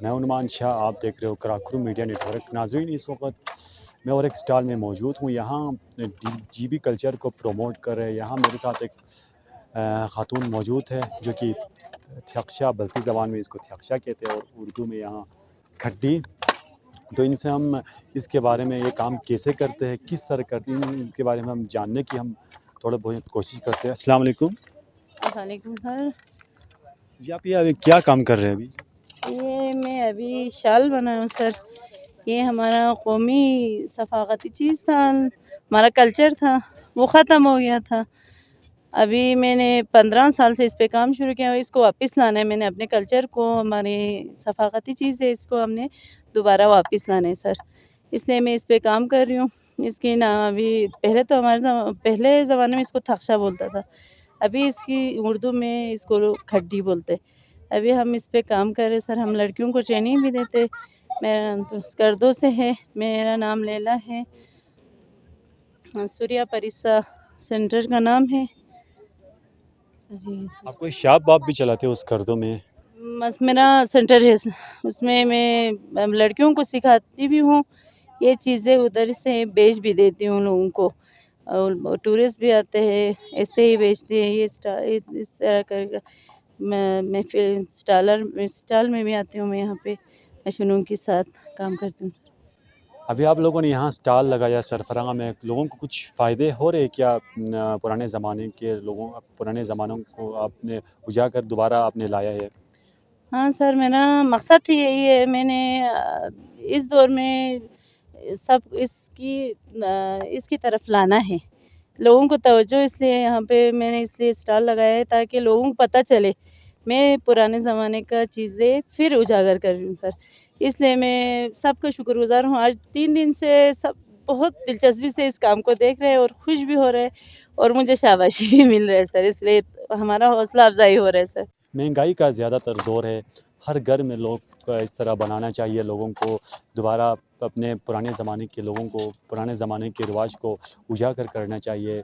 میں عنمان شاہ، آپ دیکھ رہے ہو کراکرو میڈیا نیٹ ورک۔ ناظرین، اس وقت میں اور ایک سٹال میں موجود ہوں، یہاں جی بی کلچر کو پروموٹ کر رہے ہیں۔ یہاں میرے ساتھ ایک خاتون موجود ہے جو کہ تھیکشا، بلتی زبان میں اس کو تھیکشا کہتے ہیں، اور اردو میں یہاں کھڈی۔ تو ان سے ہم اس کے بارے میں یہ کام کیسے کرتے ہیں، کس طرح کرتے ہیں، ان کے بارے میں ہم جاننے کی ہم تھوڑا بہت کوشش کرتے ہیں۔ السلام علیکم وعلیکم سر۔ جی، آپ یہ ابھی کیا کام کر رہے ہیں ابھی؟ یہ میں ابھی شال بنا ہوں سر۔ یہ ہمارا قومی ثقافتی چیز تھا، ہمارا کلچر تھا، وہ ختم ہو گیا تھا۔ ابھی میں نے 15 سال سے اس پہ کام شروع کیا، اس کو واپس لانا ہے۔ میں نے اپنے کلچر کو، ہماری ثقافتی چیز ہے، اس کو ہم نے دوبارہ واپس لانا ہے سر، اس لیے میں اس پہ کام کر رہی ہوں۔ اس کی نام ابھی پہلے تو پہلے زمانے میں اس کو تھکشا بولتا تھا، ابھی اس کی اردو میں اس کو کھڈی بولتے۔ ابھی ہم اس پہ کام کر رہے سر، ہم لڑکیوں کو ٹریننگ بھی دیتے۔ میرا اسکردو سے ہے، میرا نام لیلا ہے، سوریا پریسا سینٹر کا نام ہے۔ آپ کوئی شاپ واپ بھی چلاتے ہو اس کردوں میں؟ بس میرا سینٹر ہے، اس میں لڑکیوں کو سکھاتی بھی ہوں یہ چیزیں، ادھر سے بیچ بھی دیتی ہوں لوگوں کو، اور ٹورسٹ بھی آتے ہیں ایسے ہی بیچتے ہیں۔ یہ اس طرح کر میں پھر اسٹال میں بھی آتی ہوں، میں یہاں پہ مشینوں کے ساتھ کام کرتی ہوں۔ ابھی آپ لوگوں نے یہاں سٹال لگایا سرفراہ میں، لوگوں کو کچھ فائدے ہو رہے کیا؟ پرانے زمانے کے لوگوں، پرانے زمانوں کو آپ نے اجاگر دوبارہ آپ نے لایا ہے؟ ہاں سر، میرا مقصد ہی یہی ہے۔ میں نے اس دور میں سب اس کی طرف لانا ہے، لوگوں کو توجہ، اس لیے یہاں پہ میں نے اس لیے اسٹال لگایا ہے تاکہ لوگوں کو پتہ چلے میں پرانے زمانے کا چیزیں پھر اجاگر کر رہی ہوں سر۔ اس لیے میں سب کا شکر گزار ہوں۔ آج 3 دن سے سب بہت دلچسپی سے اس کام کو دیکھ رہے ہیں اور خوش بھی ہو رہے ہیں، اور مجھے شاباشی بھی مل رہا ہے سر، اس لیے ہمارا حوصلہ افزائی ہو رہا ہے سر۔ مہنگائی کا زیادہ تر دور ہے، ہر گھر میں لوگ کو اس طرح بنانا چاہیے، لوگوں کو دوبارہ اپنے پرانے زمانے کے لوگوں کو، پرانے زمانے کے رواج کو اجاگر کرنا چاہیے۔